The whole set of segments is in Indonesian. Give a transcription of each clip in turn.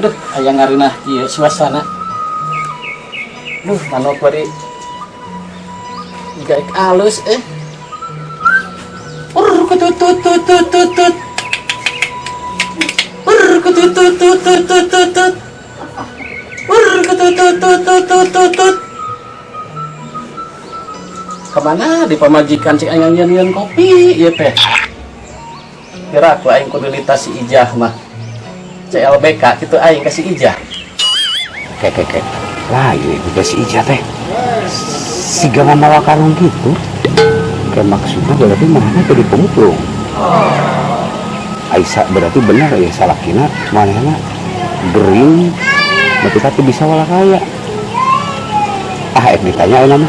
Aduh, aya ngarinah ieu suasana. Duh, manuk bari gaek alus Kututututututut. Kututututututut. Kututututututut. Kemana di pamajikan cik aya nyeun kopi ieu teh? Kira aku aing kudu ditasi ijah mah. CLBK kitu aing kasih ijah. Kek. Lah ieu kasih ijah teh. Siga mamawa karung gitu. Kayak maksudnya berarti mana jadi pemulung. Aisyah berarti benar ya salah kina mana gering berarti tapi bisa wala kaya. Ditanya nama.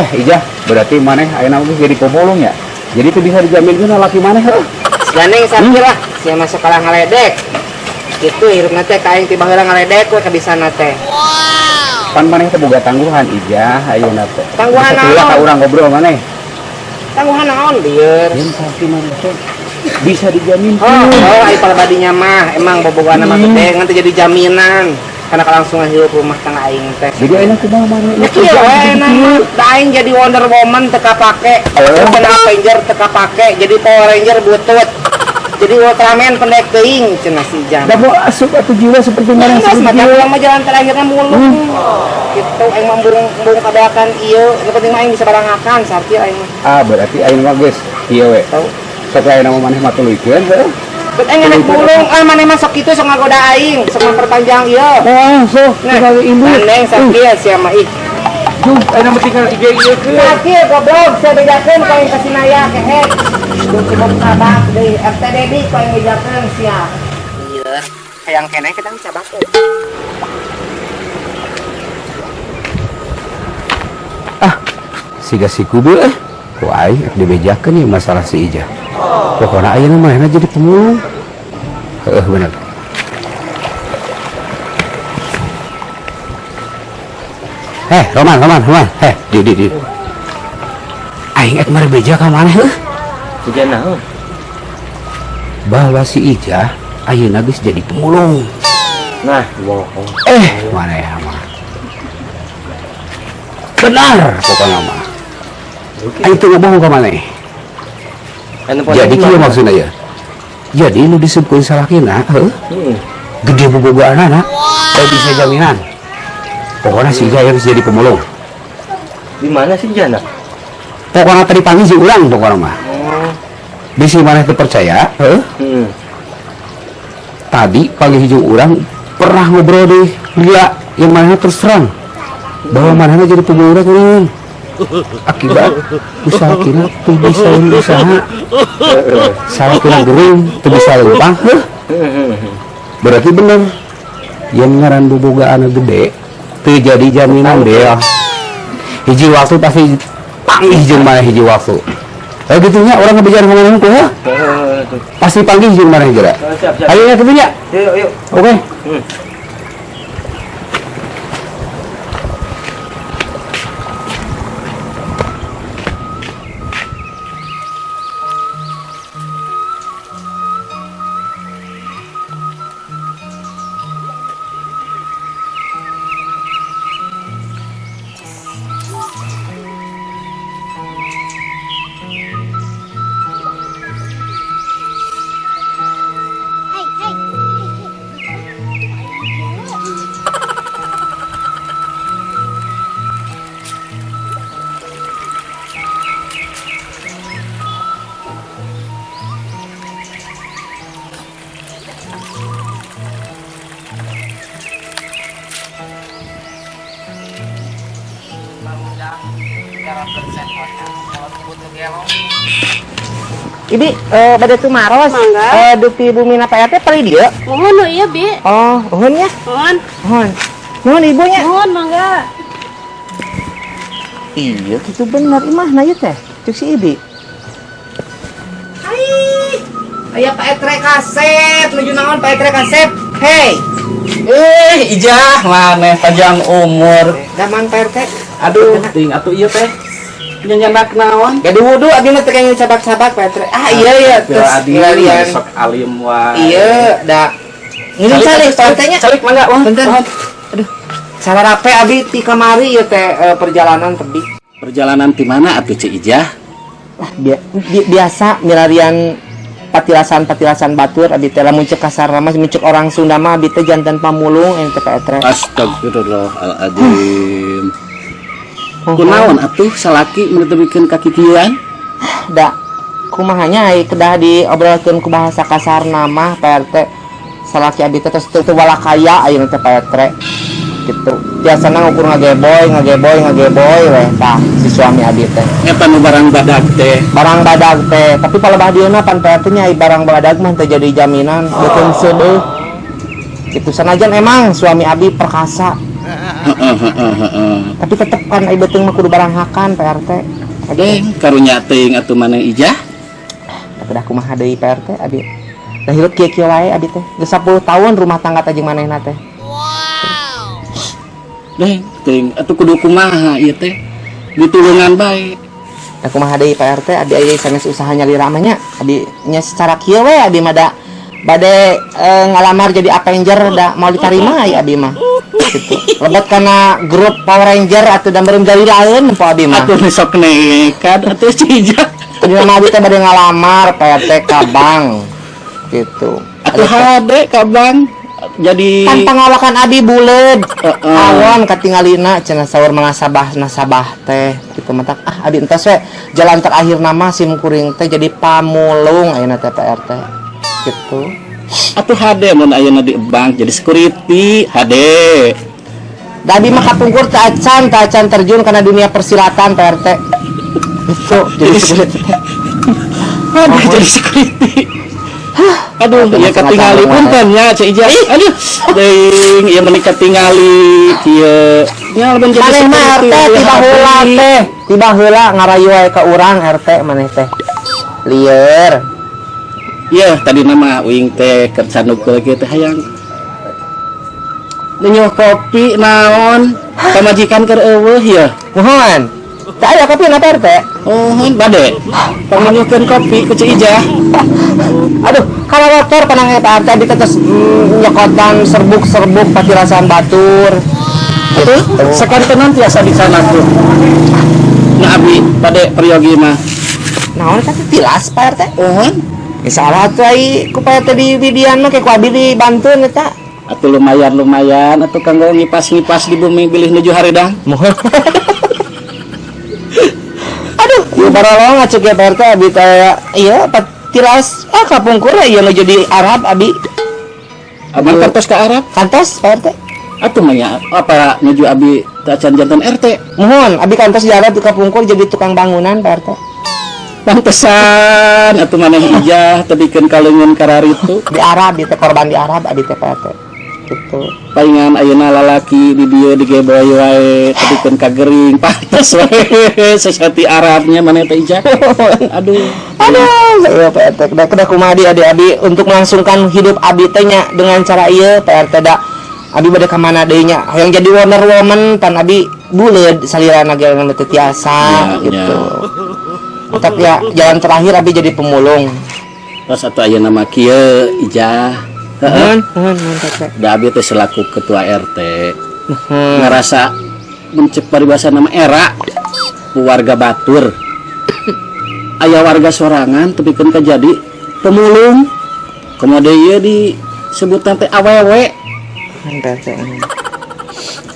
Ijah berarti mana ayeuna geus jadi pemulung ya. Jadi itu bisa dijaminkan laki mana heuh. Gandeng sakit lah, siapa sekolah ngaledek. Itu hirup nate kain tiba heula ngaledek we kabisan nate. Wow. Pan maneh teh boga tangguhan ijah ayeuna teh. Tangguhan naon? Ka urang ngobrol maneh. Tangguhan naon bieur? Yen sakti maneh teh bisa dijamin. Oh, ai palabadinya mah emang bobogohana mah gede ngan teh jadi jaminan. Karena kelangsungan hidup rumah tangga aing teh. Jadi ayeuna kumaha maneh? Ya kieu we enak da aing jadi Wonder Woman teka pake. Kena Avenger teka pake, jadi Power Ranger butut. Jadi Ultraman pendek teuing cenah si Jam. Da mau asup atuh jiwa seperti mana sih? Macam ulang mah jalan terakhirnya mulung. Gitu aing mah burung kadakan ieu, nu penting mah aing bisa barangakan sakieu aing mah. Berarti aing mah geus ieu we. Tau. Sakieu ayeuna mah maneh mah tuluykeun heuh. Bet aing ngenek mulung, maneh mah sok kitu sok ngagoda aing, sok memperpanjang ieu. Sok tinggal induk. Neng sakieu sia mah ih. Duh, ayeuna mah tinggal ieu keun. Sakieu goblok, saya bedakeun ka aing kasih naya kehe. Duh cukup kabak deui RTDD ku aing bedakeun sia. Ieu, hayang keneh kita bisa bakeun. Siga si kudu ku aing dibejakeun ieu masalah si Ijah. Pokoknya ayeuna mah jadi pemulung. Bener. Roman. Di. Aing ek mari beja ka maneh heuh. Beja naon? Bahwa si Ijah ayeuna geus jadi pemulung. Nah, bohong. Mana ya mah. Benar pokoknya mah. Aing teu ngomong ka maneh. Jadi kieu maksudna ya. Jadi nu disebutkeun salakina heuh. Gede bobogoanana bisa jaminan. Pokoknya si Ijah geus jadi pemulung. Di mana sih Jana? Pokoknya tadi panggil si ulang pokoknya mah. Bisi mana teu percaya heuh. Tadi panggil hijau urang pernah ngobrol di Lia yang mana terus terang bahwa mana jadi pemulung kuring. Akibat usaha kina tuh bisa usaha salah kina gering tuh bisa lumpang berarti bener yang ngaran bobogaan gede tuh jadi jaminan deh hiji waktu pasti panggih jeung mana hiji waktu gitunya orang ngebicara ngomong ku pasti panggih jeung mana geura ayo ya kitu nya yuk oke. Ibi, pada tuh maros, dupi bumi napa ya teh pari dia? Mohon iya bi. Oh, mohon ya. Mohon ibunya. Mohon mangga. Iya, itu benar imah na teh. Cuk si Ibi. Hai. Aya Pak Etre kasep, nuju naon Pak Etre kasep. Hei. Ijah maneh panjang umur. Damang Pak RT. Aduh, ting atuh ieu teh. Nyanyanak naon? Gadi wudu abi mah teh kayaknya sabak-sabak Pak RT. Ah iya Terus adi sekalian. sok alim wae. Iya, da. Ini calik Pak RT-nya. Calik mangga wah. Punten. Aduh. Sabarape abi ti kamari ieu teh perjalanan tebih. Perjalanan di mana atuh Cik Ijah? Biasa milarian patilasan batur abi teh lamun ceuk kasar mah muncul orang Sunda mah abi teh jantan pamulung ente Pak RT. Astagfirullahaladzim. Kunaon atuh salaki menetepikeun kaki kieuan? Da kumahanya ai kedah diobrolkeun ku bahasa kasar nama Pak RT. Salaki abi teh tos teu walakaya ayeuna teh Pak RT. Gitu. Biasana ngukur ngageboy weh tah si suami abi teh. Eta nu barang badag teh. Barang badag teh, tapi palebah dieuna pan Pak RT nya ai barang badag mah teu jadi jaminan beuteung seudeuh. Kitu sanajan emang suami abi perkasa. Tapi tetep kan ai beuteung mah kudu barang hakan Pak RT. Karunya teuing atuh maneh Ijah. Tapi dah kumaha deui Pak RT abi. Da hirup kieu-kieu wae abi teh. Geus 10 tahun rumah tangga teh jeung manehna teh. Teuing atuh kudu kumaha ieu teh? Ditulungan bae. Da kumaha deui Pak RT abi aya sanes usaha nyali ramah nya. Abi nya secara kieu we abi mah da bade ngalamar jadi Avenger da mau ditarima ai abi mah. Gitu. Lebet kana grup Power Ranger atuh da meureun gali laeun po abi mah. Atuh sok nekat atuh Cik Ijah. Di nama abi teh bade ngalamar Pak RT ka bank. Gitu. Atuh hade ka Bang. Jadi Kan pengawakan abi buleud. Awon katingalina cenah saur nasabah teh kitu mah tak abi entos we jalan terakhir nama sim kuring teh jadi pamulung ayeuna teh Pak RT. Gitu. atuh hade mun ayeuna di bank jadi security hade. Da abi mah kapungkur teh acan terjun karena dunia persilatan Pak RT. Itu jadi security. Hade jadi security. Aduh, ya ketingali punten nya Cik Ijah. Aduh, teuing ieu meuni ketingali kieu. Nya ben jadi Maneh mah RT tiba heula ngarayu wae ka urang RT maneh teh. Lieur. Iya, tadi nama uing teh kercanukul kieu teh hayang. Nyuh kopi naon? Pamajikan keur eueuh ya. Mohon. Tak aya kopi na RT. Oh, bade. Panganyuhkeun kopi ku Cik Ijah. Aduh, kalau motor penang Pak RT ditetes nyokotan serbuk patilasan batur. Atuh, sakantenan tiasa di sana tuh. Nah abi bade peryogi mah. Naon eta tilas Pak RT? Ohon. Insyaallah tuh ai ku Pak RT di bidian mah kayak ku abi di Banten eta. Atuh lumayan atuh kanggo ngipas-ngipas di bumi bilih nuju hareudang. Mohon. Aduh, ieu barolong atuh ge Pak RT abi teh ieu tilas kapungkur ieu nu jadi Arab abi. Aman kantos ka Arab. Kantos Pak RT. Atuh mah nya apa nuju abi tacan jantan RT. Mohon, abi kantos di Arab di kapungkur jadi tukang bangunan Pak RT. Pantesan atuh maneh Ijah tebikeun kaleungeun kararitu. Di Arab, di teh korban di Arab abi teh Pak RT. Gitu. Paingan ayeuna lalaki di dieu digeboy wae tebikeun ka gering pantes wae sesati Arabnya maneh teh Ijah. Aduh, saya Pak RT kedah kumaha abi untuk melangsungkan hidup abi teh nya dengan cara ieu Pak RT da abi bade ka mana deui nya hayang jadi Wonder Woman pan abi buleud salirana ge anu teh tiasa Ya, gitu. Tapi ya jalan terakhir abi jadi pemulung. terus atuh ayeuna mah kieu Ijah. Mohon Pak. Da abi teh selaku ketua RT ngerasa mencep paribasa nama era warga batur. Aya warga sorangan tepikeun ka jadi pemulung. Kemudian ieu disebutan teh awewe.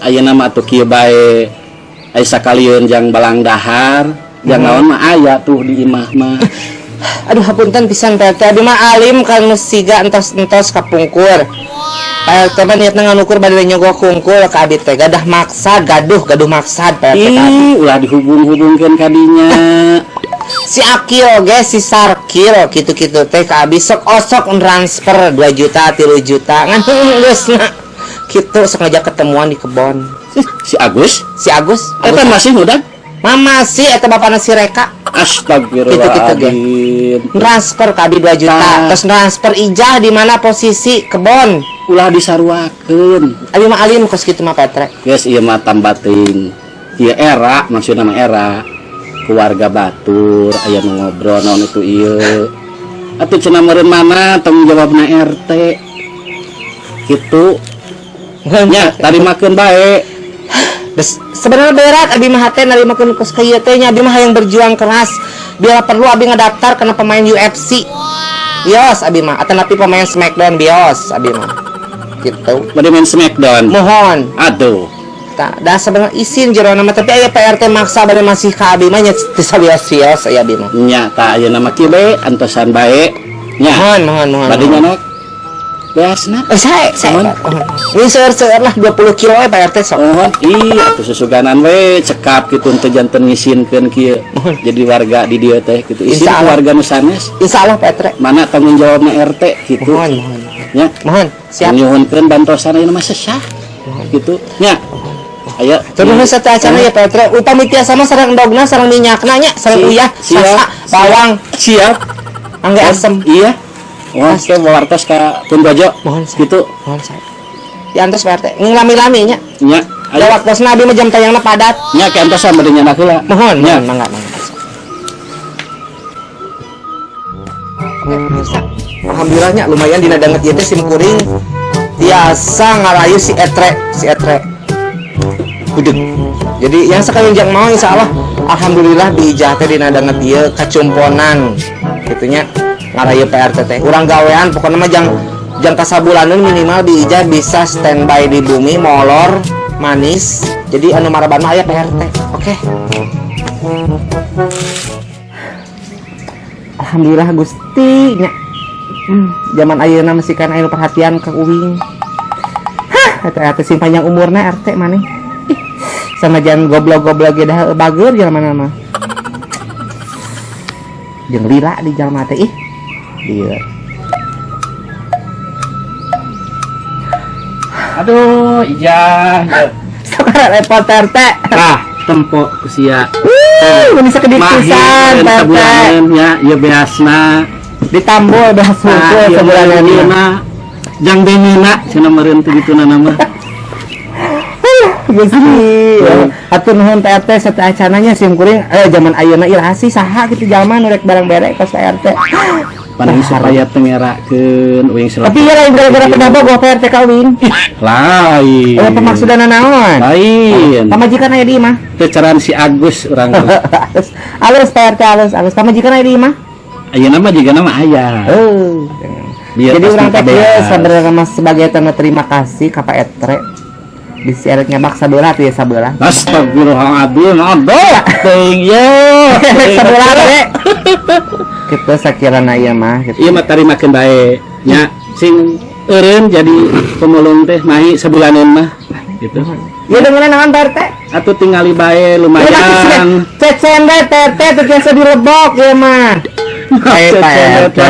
Ayeuna mah atuh kieu bae aya sakalieun jang balang dahar, jang naon mah aya tuh di imah mah. Aduh hapunten pisan Pak RT abi mah alim kan musiga entos kapungkur. Pak RT mah niatna nganukur bade nyogok kungkul ka abi teh gaduh maksad Pak RT. Ulah dihubung-hubungkeun ka dinya. Si Akil ge si Sarkil kitu-kitu teh ka abi sok osok transfer 2 juta 3 juta ngan geusna. Kitu sok ngajak ketemuan di kebon. Si Agus? Si Agus Eta masih muda? Mamasi eta bapana si Reka Astagfirullahaladzim. transfer ke abi 2 juta Tah. terus transfer ijah di mana posisi kebon Ulah disaruakeun. abi mah alim kos kitu mah Petre. Geus ieu mah tambating. Ieu era maksudna mah era keluarga batur aya nu ngobrol naon itu ieu. Atuh cenah meureun mana tanggung jawabna RT. Kitu. Nya tarimakeun bae. Sebenarnya berat abi mah teh narimakeun kos ka ieu teh nya abi mah hayang berjuang keras bila perlu abi ngadaftar kana pemain UFC bios abi mah atau napi pemain Smackdown bios abi mah gitu Bade main Smackdown. mohon Aduh. tak dah sebenarnya izin jero nama tapi aya PRT maksa bade masih ka abi mah nya bios aya abi mah Nya tah ayeuna mah kieu bae antosan bae. Nya. mohon Bade nya nok. Beasna. saya ini seueur lah 20 kilo ya PRT sok Mohon, iya, atuh susuganan we cekap gitu teu janten ngisinkeun kieu. Jadi warga di dieu teh gitu. Isin Insya Allah. warga nu sanes. insyaallah PRT Mana tanggung jawabna RT gitu. mohon Nya, mohon siap nyuhunkeun bantosan ayeuna mah sesah. Gitu. Nya. Aya. terus satu acara ya PRT upami tiasa sama sareng dogna sareng minyakna nya sareng uyah sasa bawang Siap. angge asem Iya. Wah, ke wartos ka Pundojo. mohon saya Gitu. mohon saya diantos PRT nglami-lami nya Nya. ada Aya. waktu abi mah jam tayangna padat Nya ke antosan bade nya heula. mohon Nya. mangga oke pemirsa alhamdulillahnya lumayan dina danget ieu teh sim kuring tiasa ngarayu si etre budeg jadi yang sekali jang mau insyaallah alhamdulillah di ijah teh dina danget ieu kacumponan gitunya ngarayu PRT teh urang gawean pokoknya mah jang kasabulaneun minimal di ijah bisa standby di bumi molor manis jadi anu maraban mah aya PRT oke. Alhamdulillah Gusti nya zaman ayeuna masih kan anu perhatian ke uwing eta teh sing panjang umurna RT maneh sama jangan goblok-goblok ge dah bager jelema mah jeung lila di jalma teh ih dieu Aduh, ijah. sekarang repot RT Tah, tempo kusia. ini sekedip pisan Mahir RT sabulaneun nya ieu beasna. ditambol dah sungkul sebulan ini jang benina cenah meureun teh dituna nama. Gusti atur nuhun TRT serta acananya sim kuring zaman ayeuna ieu sih saha kitu jalma nu rek barang berek ka TRT Paling supaya tengerakeun uing tapi ieu lain gara-gara kenapa gua PRT kawin lain. pemaksudana naon Lain. pamajikan aya di mah Teceran si Agus urang teh. alus PRT alus pamajikan aya di mah Ayeuna mah jiga nama aya. Biar jadi pasti urang teh kabeas. sebenarnya mah sebagai tanda terima kasih ka Pak Etre bisa erek nyabak sabeula teh sabeula Astagfirullahaladzim, aduh, ting yo. sabeula teh kitu sakirana ieu mah gitu. Iya mah tarimakeun bae. Nya sing eureun jadi pemulung teh mahi sabulaneun mah gitu. Ya dengan naon Pak RT? Atuh tingali bae lumayan. Cecende tete teh biasa direbok ya mah. Pak RT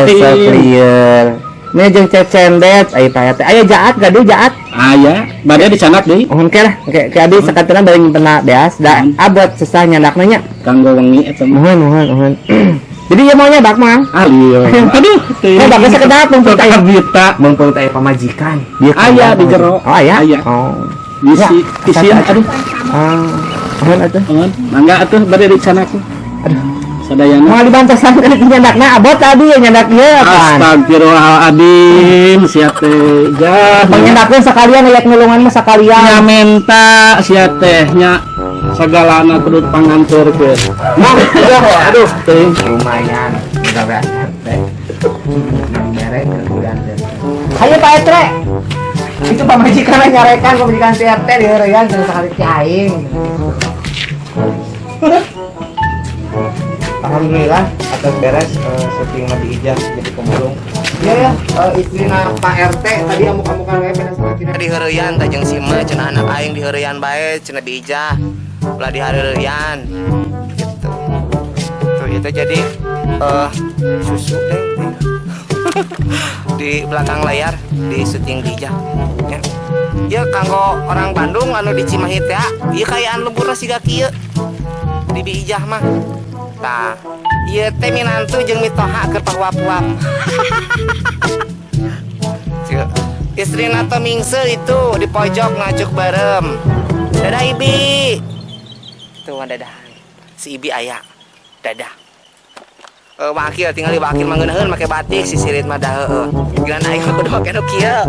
clear. Nih jeung cecendet ai Pak RT. Aya jaat gaduh jaat. Aya, bade dicanak deui. Ohon ke lah. Ke abi sakatuna bari nyimpenna beas da abot sesah nyandakna nya. Kanggo wengi eta mah. Mohon. Jadi ieu maunya bak mah. Alieu. Aduh, Oh, bakal sekedap mumpung teh Bita. mumpung teh pamajikan. Aya di jero. Oh, aya. Aya. Oh. Bisi kisian aduh. Mohon atuh. Mohon. Mangga atuh bade dicanak. Aduh. Sadayana. Mau dibantosan kan nyandakna abot tadi ya nyandak ieu apaan? Astagfirullahaladzim, siap teh. Jah. Pengendaknya sekalian lihat nulungan mah sekalian. Nya menta sia teh nya sagalana kudu panganturkeun. Nah, Aduh, teuing. lumayan. Udah beres teh. Merek kemudian teh. Ayo Pak Etre. Itu pamajikan nyarekan pamajikan si RT di heureun jeung sakali ti aing. Alhamdulillah atas beres syuting lebih ijaz jadi pemulung. Iya ya, istrina Pak RT tadi amuk-amukan we pada saat di heureun teh jeung si emak cenah anak aing di heureun bae cenah bijah. Ulah di heureun. Gitu. Tuh itu jadi susu deh. Di belakang layar di syuting bijah. Ya. Ya kanggo orang Bandung anu di Cimahi teh, ieu kayaan lemburna siga kieu. di Bijah mah. Tah, ieu teh minantu jeung mitoha keur pahuap-huap. Ceu, istrina teh mingse itu di pojok ngacuk barem. Dadah Ibi. Tuh dadah. Si Ibi aya. Dadah. Wakil tinggal di wakil mangeuneun make batik si sirit mah da heueuh. Gila aing kudu make nu kieu.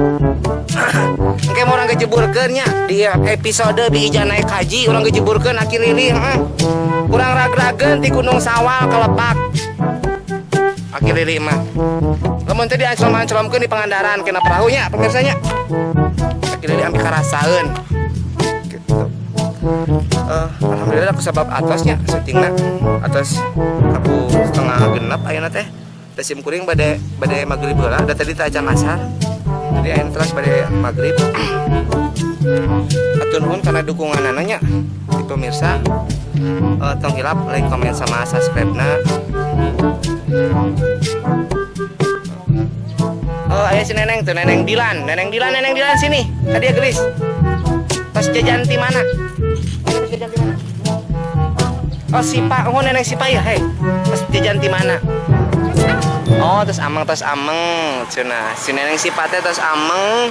Engke mau urang gejeburkeun nya di episode Bijah naik haji urang gejeburkeun aki lilih urang ragrageun ti Gunung Sawal ka Lepak. Aki lilih mah. Lamun teh dianclom-anclomkeun di Pangandaran kena perahu nya pemirsa nya. Aki lilih ambil karasaeun. Gitu. Alhamdulillah kusabab atosnya syutingna atas aku setengah genep ayeuna teh teh sim kuring bade magrib heula da tadi teh acan asar jadi ayeuna terus bade magrib. Atur nuhun karena dukunganana nya di pemirsa. Tong hilap like komen sama subscribe-na. Aya si Neneng tuh Neneng Dilan sini tadi ya gelis pas jajan di mana? Oh Sipa, oh Neneng Sipa ya, hei. Terus jajan di mana? Oh, terus ameng, cenah. Si Neneng Sipa teh terus ameng,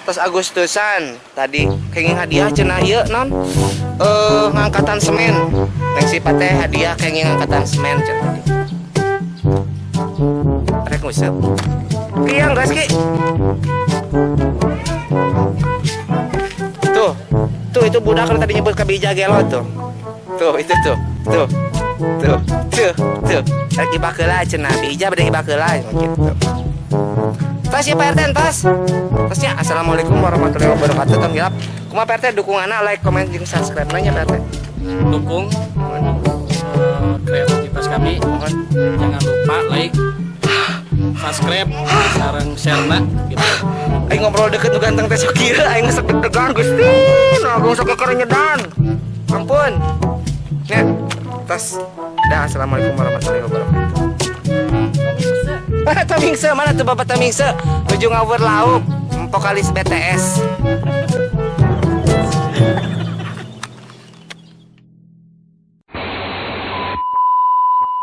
terus Agustusan. Tadi kenging hadiah cenah ieu non. Ngangkatan semen. Neng Sipa teh hadiah kenging ngangkatan semen cenah. Rek nguseup. Kiang gas ki. Tuh itu budak yang tadi nyebut ke Bijah gelo tuh. Tuh itu tuh. Lagi bakeula cenah Bijah bade bakeula gitu. Tos ya Pak RT tos. Tosnya assalamualaikum warahmatullahi wabarakatuh. Tong gelap. Kumaha Pak RT dukunganna like, comment jeung subscribe nanya Pak RT. Dukung kreativitas kami, mohon jangan lupa like, subscribe, sareng share-na gitu. Aing ngobrol deket nu ganteng teh sok kieu aing sok deg-degan Gusti. Agung sok kerenyedan. Ampun. Ya, tos. Dah assalamualaikum warahmatullahi wabarakatuh. Tamingse mana tuh Bapak Tamingse? Nuju ngawur lauk, vokalis BTS.